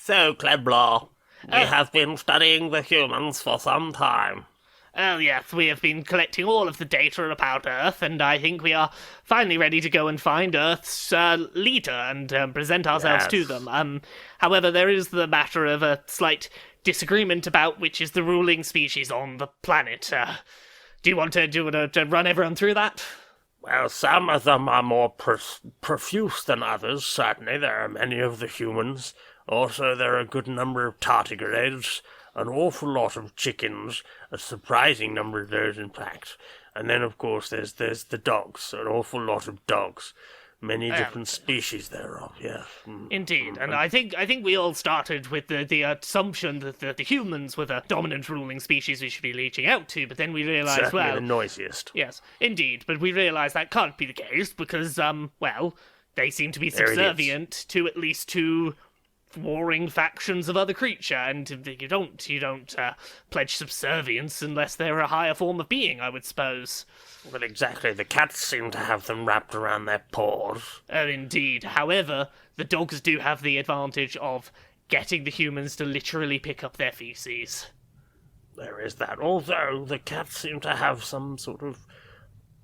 So, Kleblaw, we have been studying the humans for some time. Oh yes, we have been collecting all of the data about Earth, and I think we are finally ready to go and find Earth's leader and present ourselves to them. However, there is the matter of a slight disagreement about which is the ruling species on the planet. Do you want to run everyone through that? Well, some of them are more profuse than others, certainly. There are many of the humans. Also, there are a good number of tardigrades, an awful lot of chickens, a surprising number of those, in fact. And then, of course, there's the dogs, an awful lot of dogs. Many different species thereof, yes. Indeed, and I think we all started with the assumption that the humans were the dominant ruling species we should be reaching out to, but then we realised, certainly the noisiest. Yes, indeed, but we realised that can't be the case because, they seem to be subservient to at least two warring factions of other creature, and you don't pledge subservience unless they're a higher form of being, I would suppose. Well, exactly. The cats seem to have them wrapped around their paws. Oh, indeed. However, the dogs do have the advantage of getting the humans to literally pick up their feces. There is that. Although the cats seem to have some sort of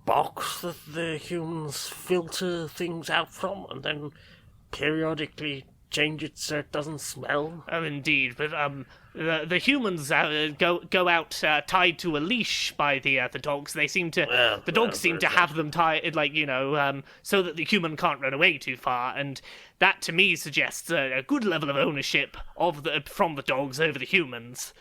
box that the humans filter things out from, and then periodically change it so it doesn't smell. Oh, indeed, but the humans go out tied to a leash by the dogs. They seem to the dogs seem to have them tied, so that the human can't run away too far, and that to me suggests a good level of ownership from the dogs over the humans.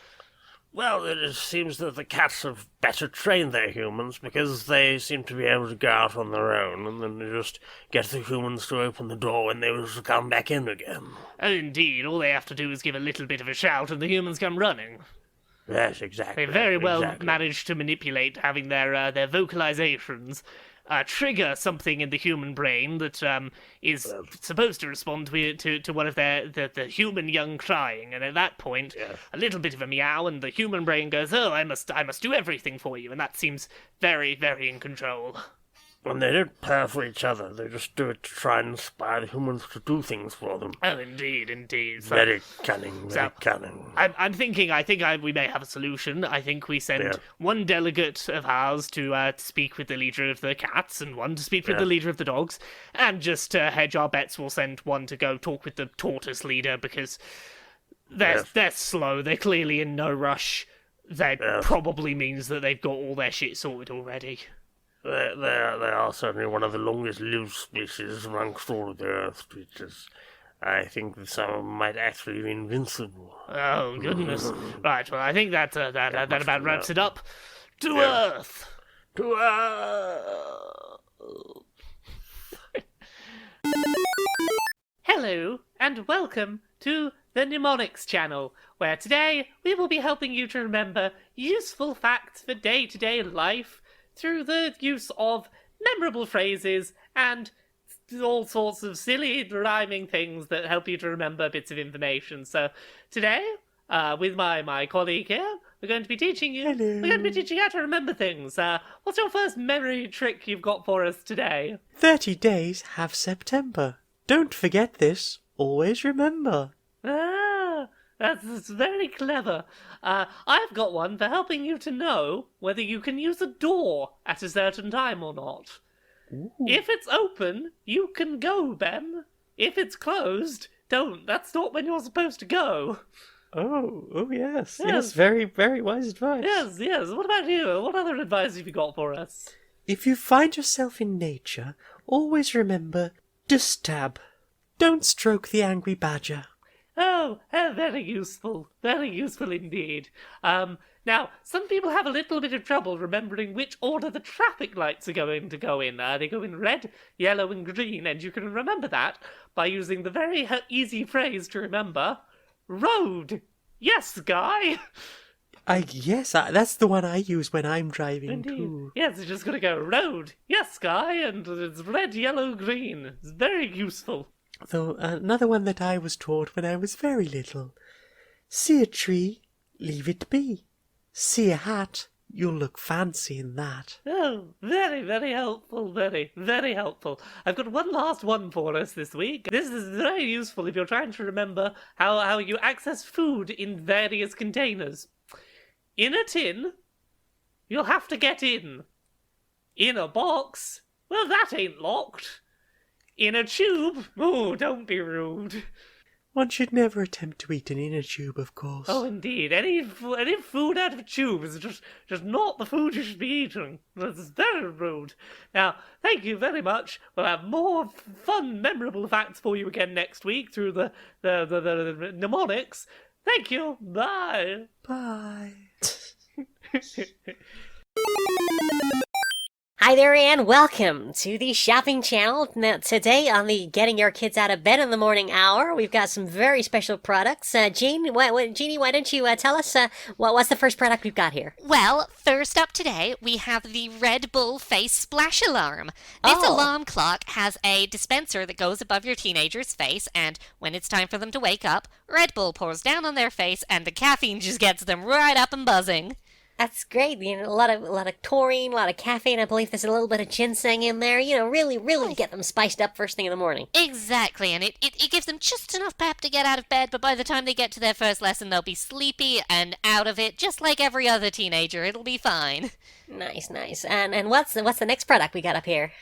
Well, it seems that the cats have better trained their humans because they seem to be able to go out on their own and then just get the humans to open the door when they wish to come back in again. Oh, indeed. All they have to do is give a little bit of a shout and the humans come running. Yes, exactly. They very well managed to manipulate having their vocalizations trigger something in the human brain that is supposed to respond to one of the human young crying, and at that point, a little bit of a meow, and the human brain goes, "Oh, I must do everything for you," and that seems very, very in control. And they don't purr for each other. They just do it to try and inspire the humans to do things for them. Oh, indeed. So, very cunning, very cunning. I think we may have a solution. I think we send one delegate of ours to speak with the leader of the cats and one to speak with the leader of the dogs. And just to hedge our bets, we'll send one to go talk with the tortoise leader because they're slow. They're clearly in no rush. That probably means that they've got all their shit sorted already. They are certainly one of the longest-lived species amongst all of the Earth creatures. I think that some of them might actually be invincible. Oh, goodness. Right, well, I think that about wraps it up. To Earth! To Earth! Hello, and welcome to the Mnemonics channel, where today we will be helping you to remember useful facts for day-to-day life through the use of memorable phrases and all sorts of silly rhyming things that help you to remember bits of information. So today, with my colleague here, we're going to be teaching you. Hello. We're going to be teaching you how to remember things. What's your first memory trick you've got for us today? 30 days have September. Don't forget this. Always remember. That's very clever. I've got one for helping you to know whether you can use a door at a certain time or not. Ooh. If it's open, you can go, Ben. If it's closed, don't. That's not when you're supposed to go. Oh, yes. Yes, very, very wise advice. Yes. What about you? What other advice have you got for us? If you find yourself in nature, always remember to stab. Don't stroke the angry badger. Oh, very useful. Very useful indeed. Now, some people have a little bit of trouble remembering which order the traffic lights are going to go in. They go in red, yellow, and green, and you can remember that by using the very easy phrase to remember, road. Yes, Guy. Yes, that's the one I use when I'm driving Indeed. too. Yes, you're just going to go, road. Yes, Guy, and it's red, yellow, green. It's very useful. Though another one that I was taught when I was very little. See a tree, leave it be. See a hat, You'll look fancy in that. Oh, very, very helpful. Very, very helpful. I've got one last one for us this week. This is very useful if you're trying to remember how you access food in various containers. In a tin, you'll have to get in. In a box, well, that ain't locked. In a tube, oh, don't be rude. One should never attempt to eat an inner tube, of course. Oh, indeed. Any food out of a tube is just not the food you should be eating. That's very rude. Now, thank you very much. We'll have more fun, memorable facts for you again next week through the mnemonics. Thank you. Bye. Bye. Hi there, and welcome to the shopping channel. Now, today on the Getting Your Kids Out of Bed in the Morning hour, we've got some very special products. Jeannie, why don't you tell us what's the first product we've got here? Well, first up today, we have the Red Bull Face Splash Alarm. This alarm clock has a dispenser that goes above your teenager's face, and when it's time for them to wake up, Red Bull pours down on their face, and the caffeine just gets them right up and buzzing. That's great. You know, a lot of taurine, a lot of caffeine. I believe there's a little bit of ginseng in there. You know, really get them spiced up first thing in the morning. Exactly, and it gives them just enough pep to get out of bed, but by the time they get to their first lesson, they'll be sleepy and out of it, just like every other teenager. It'll be fine. Nice. And what's the next product we got up here?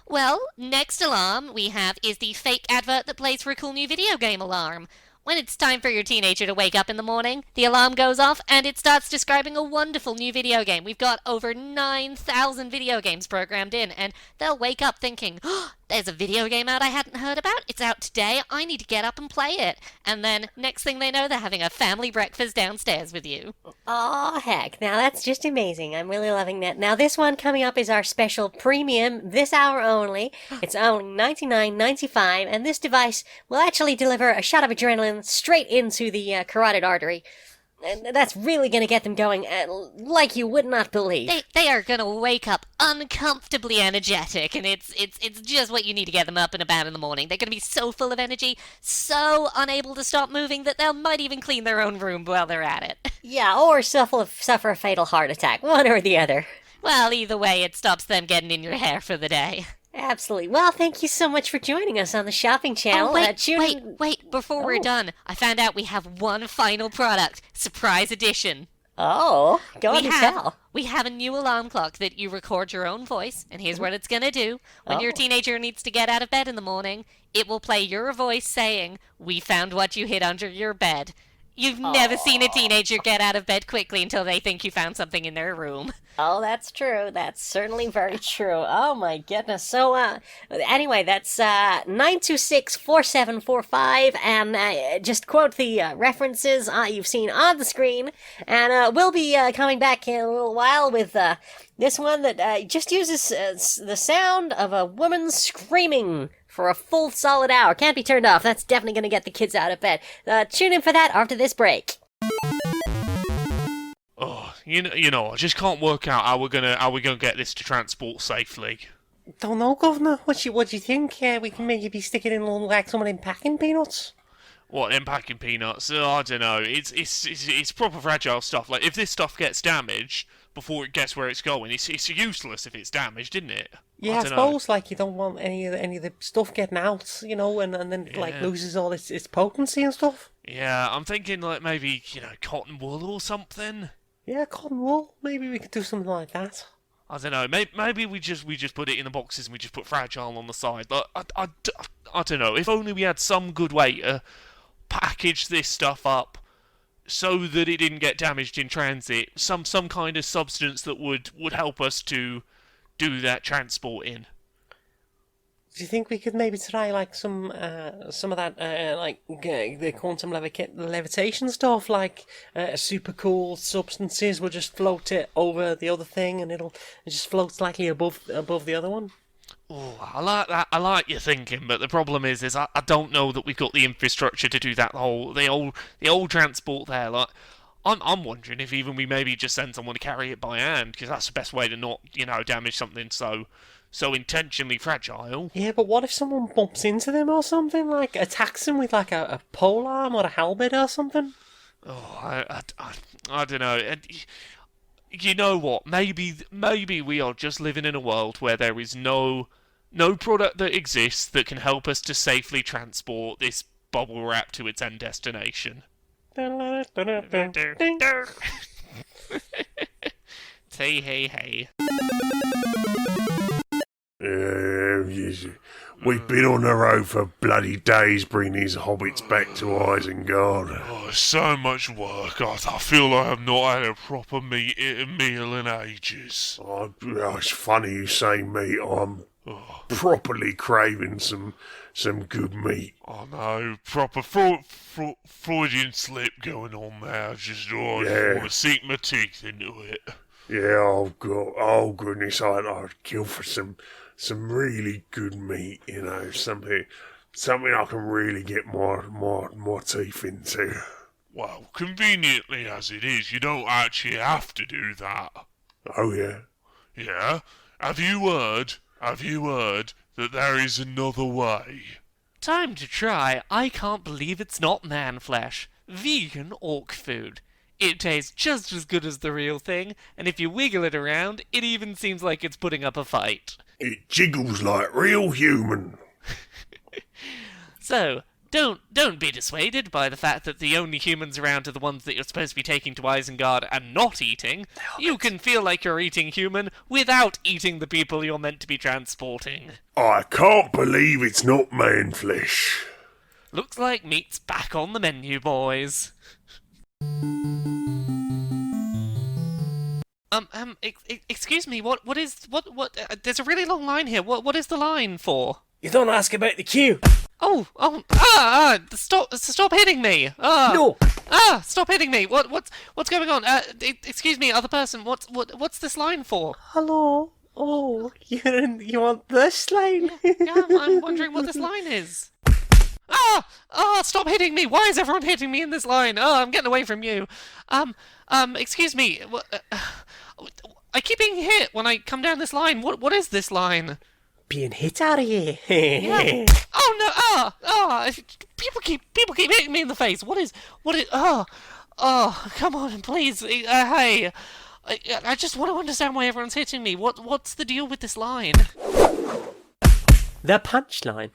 Well, next alarm we have is the fake advert that plays for a cool new video game alarm. When it's time for your teenager to wake up in the morning, the alarm goes off and it starts describing a wonderful new video game. We've got over 9,000 video games programmed in, and they'll wake up thinking, oh, there's a video game out I hadn't heard about. It's out today. I need to get up and play it. And then next thing they know, they're having a family breakfast downstairs with you. Oh, heck. Now, that's just amazing. I'm really loving that. Now, this one coming up is our special premium, this hour only. It's only $99.95, and this device will actually deliver a shot of adrenaline straight into the carotid artery. And that's really going to get them going like you would not believe. They are going to wake up uncomfortably energetic, and it's just what you need to get them up and about in the morning. They're going to be so full of energy, so unable to stop moving that they might even clean their own room while they're at it. Yeah, or suffer a fatal heart attack, one or the other. Well, either way, it stops them getting in your hair for the day. Absolutely. Well, thank you so much for joining us on the shopping channel. Oh, wait, before we're done, I found out we have one final product. Surprise edition. Oh, go on and tell. We have a new alarm clock that you record your own voice, and here's what it's going to do. When your teenager needs to get out of bed in the morning, it will play your voice saying, "We found what you hid under your bed." You've never seen a teenager get out of bed quickly until they think you found something in their room. Oh, that's true. That's certainly very true. Oh, my goodness. So, anyway, that's 926-4745, and just quote the references you've seen on the screen, and we'll be coming back in a little while with this one that just uses the sound of a woman screaming for a full solid hour. Can't be turned off. That's definitely going to get the kids out of bed. Tune in for that after this break. Oh, you know, I just can't work out how we're gonna get this to transport safely. Don't know, Governor. What do you think? We can maybe stick it in like some of them packing peanuts. What, them packing peanuts? I don't know. It's proper fragile stuff. Like, if this stuff gets damaged before it gets where it's going, it's useless if it's damaged, isn't it? Yeah, I suppose like you don't want any of the stuff getting out, you know, and then it like loses all its potency and stuff. Yeah, I'm thinking like maybe cotton wool or something. Yeah, cotton wool. Maybe we could do something like that. I don't know. Maybe we just put it in the boxes and we just put fragile on the side. Like, I don't know. If only we had some good way to package this stuff up so that it didn't get damaged in transit. Some kind of substance that would help us to do that transporting. Do you think we could maybe try like some of that like the quantum levitation stuff, like super cool substances? We'll just float it over the other thing, and it just floats slightly above the other one. Oh, I like that. I like your thinking, but the problem is I don't know that we've got the infrastructure to do that. The old transport there. Like, I'm wondering if even we maybe just send someone to carry it by hand, because that's the best way to not damage something so intentionally fragile. Yeah, but what if someone bumps into them or something, like attacks them with like a polearm or a halberd or something? Oh, I don't know. you know what? Maybe we are just living in a world where there is no product that exists that can help us to safely transport this bubble wrap to its end destination. Say hey hey. We've been on the road for bloody days bringing these hobbits back to Isengard. Oh, so much work. I feel like I've not had a proper meal in ages. Oh, it's funny you say meat. I'm properly craving some good meat. Oh no, proper Freudian slip going on there. I just want to sink my teeth into it. Yeah, oh goodness, I'd kill for some really good meat, you know, something I can really get more teeth into. Well, conveniently as it is, you don't actually have to do that. Oh yeah? Yeah? Have you heard that there is another way? Time to try I Can't Believe It's Not Man Flesh. Vegan orc food. It tastes just as good as the real thing, and if you wiggle it around, it even seems like it's putting up a fight. It jiggles like real human. So, don't be dissuaded by the fact that the only humans around are the ones that you're supposed to be taking to Isengard and not eating. You can feel like you're eating human without eating the people you're meant to be transporting. I can't believe it's not man flesh. Looks like meat's back on the menu, boys. Excuse me, what, there's a really long line here. What is the line for? You don't ask about the queue. Stop hitting me! No. Stop hitting me! What's going on? Excuse me, other person. What's this line for? Hello. Oh, you want this line? Yeah, I'm wondering what this line is. Stop hitting me! Why is everyone hitting me in this line? I'm getting away from you. Excuse me. I keep being hit when I come down this line. What is this line? Being hit out of here. Yeah. Oh no! People keep hitting me in the face. What is? Come on, please. Hey, I just want to understand why everyone's hitting me. What's the deal with this line? The punchline.